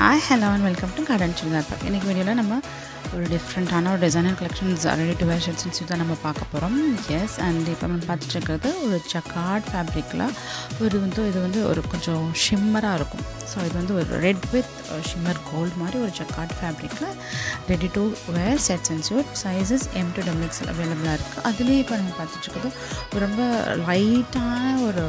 Hi, hello and welcome to Garden Children Park. In this video, we will ஒரு டிஃப்ரெண்ட்டான ஒரு designer collections ready to wear shirts தான் நம்ம பார்க்க போகிறோம். எஸ், அண்ட் இப்போ நம்ம பார்த்துட்டு இருக்கிறது ஒரு ஜக்கார்ட் ஃபேப்ரிக்கில் இது வந்து ஒரு கொஞ்சம் ஷிம்மராக இருக்கும். ஸோ இது வந்து ஒரு ரெட் வித் ஷிம்மர் கோல்டு மாதிரி ஒரு ஜக்கார்ட் ஃபேப்ரிக்கில் ready to wear sets and suit sizes M to XXL அவைலபிளாக இருக்குது. அதுலேயே இப்போ நம்ம பார்த்துட்டு இருக்கிறது ரொம்ப லைட்டான ஒரு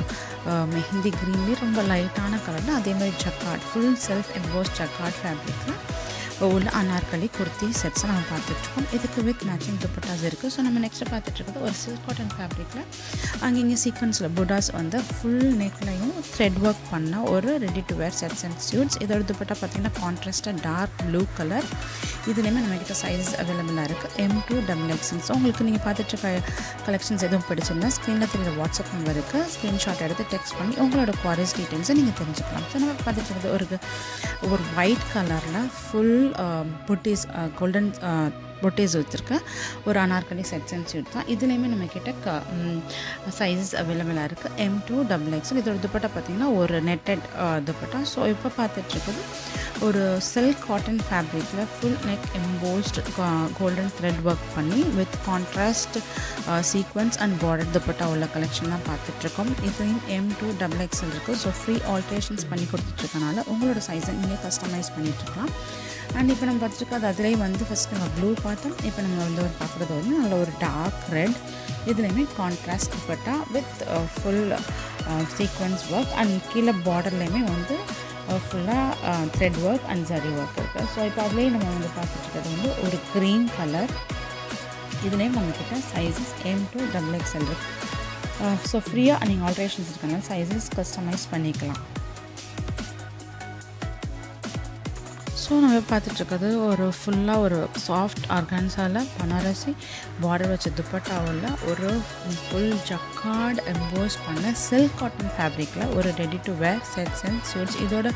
மெஹந்தி க்ரீன்லேயே ரொம்ப லைட்டான கலரில் அதே மாதிரி jacquard full self emboss jacquard ஃபேப்ரிக்கில் உள்ள அனார்கலி குர்த்தி செட்ஸை நம்ம பார்த்துட்ருக்கோம். இதுக்கு வித் மேட்சிங் துப்பட்டாஸ் இருக்குது. ஸோ நம்ம நெக்ஸ்ட்டு பார்த்துட்ருக்கிறது ஒரு சில்க் காட்டன் ஃபேப்ரிக்கில் அங்கங்கே சீக்வன்ஸில் புடாஸ் வந்து ஃபுல் நெக்லையும் த்ரெட் ஒர்க் பண்ண ஒரு ready to wear sets and suits. இதோட துப்பட்டா பார்த்திங்கன்னா கான்ட்ராஸ்ட்டாக டார்க் ப்ளூ கலர். இதுலேயுமே நம்மக்கிட்ட சைஸஸ் அவைலபிளாக இருக்குது M to XXL. ஸோ உங்களுக்கு நீங்கள் பார்த்துட்டு கலெக்ஷன்ஸ் எதுவும் பிடிச்சிருந்தா ஸ்க்ரீனில் தெரியுற வாட்ஸ்அப் நம்பர் இருக்குது. ஸ்க்ரீன்ஷாட் எடுத்து டெக்ஸ்ட் பண்ணி உங்களோட குவாரிஸ் டீட்டெயில்ஸை நீங்கள் தெரிஞ்சுக்கலாம். ஸோ நம்ம பார்த்துட்டு ஒரு ஒயிட் கலரில் ஃபுல் புட்டீஸ் கோல்டன் புட்டீஸ் வச்சுருக்கேன் ஒரு அனார்கலி செட்ஸ் அண்ட் சூட் தான். இதுலேயுமே நம்மக்கிட்ட சைஸஸ் அவைலபிளாக இருக்குது M to XXL. இதோட துப்பட்டா பார்த்திங்கன்னா ஒரு நெட்டட் துப்பட்டா. ஸோ இப்போ பார்த்துட்ருக்குது ஒரு சில்க் காட்டன் ஃபேப்ரிக்கில் full neck embossed golden thread work பண்ணி with contrast sequence and border dupatta உள்ள கலெக்ஷன் தான் பார்த்துட்ருக்கோம். இதுலேயும் M to XXL இருக்குது. ஸோ ஃப்ரீ ஆல்ட்ரேஷன்ஸ் பண்ணி கொடுத்துட்ருக்கனால உங்களோட சைஸை நீங்கள் கஸ்டமைஸ் பண்ணிட்டுருக்கலாம். அண்ட் இப்போ நம்ம பார்த்துருக்கோம் அதுலேயே வந்து ஃபஸ்ட் நம்ம ப்ளூ பார்த்தோம். இப்போ நம்ம வந்து பார்க்குறது வந்து நல்ல ஒரு டார்க் ரெட். இதுலேயுமே contrast dupatta with full sequence work and கீழே பார்டர்லேயுமே வந்து ஃபுல்லாக thread work and zari work இருக்குது. ஸோ இப்போ அதுலேயே நம்ம வந்து பார்த்துட்டு வந்து ஒரு க்ரீன் கலர். இதுலேயும் நம்மக்கிட்ட சைஸஸ் M to XXL இருக்குது. ஸோ ஃப்ரீயாக நீங்கள் ஆல்ட்ரேஷன்ஸ் இருக்கனால சைஸஸ் கஸ்டமைஸ் பண்ணிக்கலாம். ஸோ நம்ம பார்த்துட்ருக்கிறது ஒரு ஃபுல்லாக ஒரு சாஃப்ட் ஆர்கான்ஸாவில் பனாரசி பார்டர் வச்ச துப்பட்டாவில் ஒரு ஃபுல் ஜக்கார்ட் எம்போஸ் பண்ண சில்க் காட்டன் ஃபேப்ரிக்கில் ஒரு ready to wear sets and suits. இதோட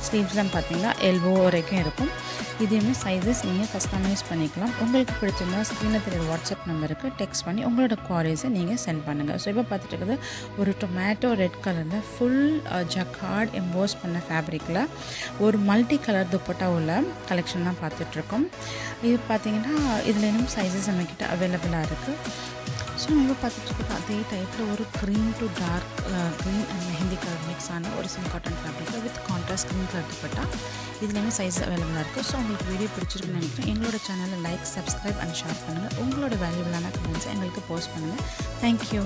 ஸ்லீவ்ஸ்லாம் பார்த்தீங்கன்னா எல்போ வரைக்கும் இருக்கும். இதையுமே சைஸஸ் நீங்கள் கஸ்டமைஸ் பண்ணிக்கலாம். உங்களுக்கு பிடிச்சிருந்தா ஸ்க்ரீனில் தெரியுற வாட்ஸ்அப் நம்பருக்கு டெக்ஸ்ட் பண்ணி உங்களோட குவாரிஸை நீங்கள் சென்ட் பண்ணுங்கள். ஸோ இப்போ பார்த்துட்டு இருக்கிறது ஒரு டொமேட்டோ ரெட் கலரில் ஃபுல் ஜக்கார்ட் எம்போஸ் பண்ண ஃபேப்ரிக்கில் ஒரு மல்டி கலர் துப்பட்டா உள்ள கலெக்ஷன் தான் பார்த்துட்ருக்கோம். இது பார்த்திங்கன்னா இதில் இன்னும் சைஸஸ் நம்மக்கிட்ட அவைலபிளாக இருக்குது. ஸோ நம்ம பார்த்துட்ருக்கோம் அதே டைப்பில் ஒரு green to dark green and mehndi colour mix ஆன ஒரு சில்க் காட்டன் ஃபேப்ரிக்கில் with contrast green colour dupatta. இதுலேயுமே சைஸ் அவைலபிளாக இருக்குது. ஸோ உங்களுக்கு வீடியோ பிடிச்சிருக்குன்னு நினைக்கிறேன். எங்களோட சேனலை லைக், சப்ஸ்கிரைப் அண்ட் ஷேர் பண்ணுங்கள். உங்களோட வேல்யூபிளான கமெண்ட்ஸை எங்களுக்கு போஸ்ட் பண்ணுங்கள். தேங்க்யூ.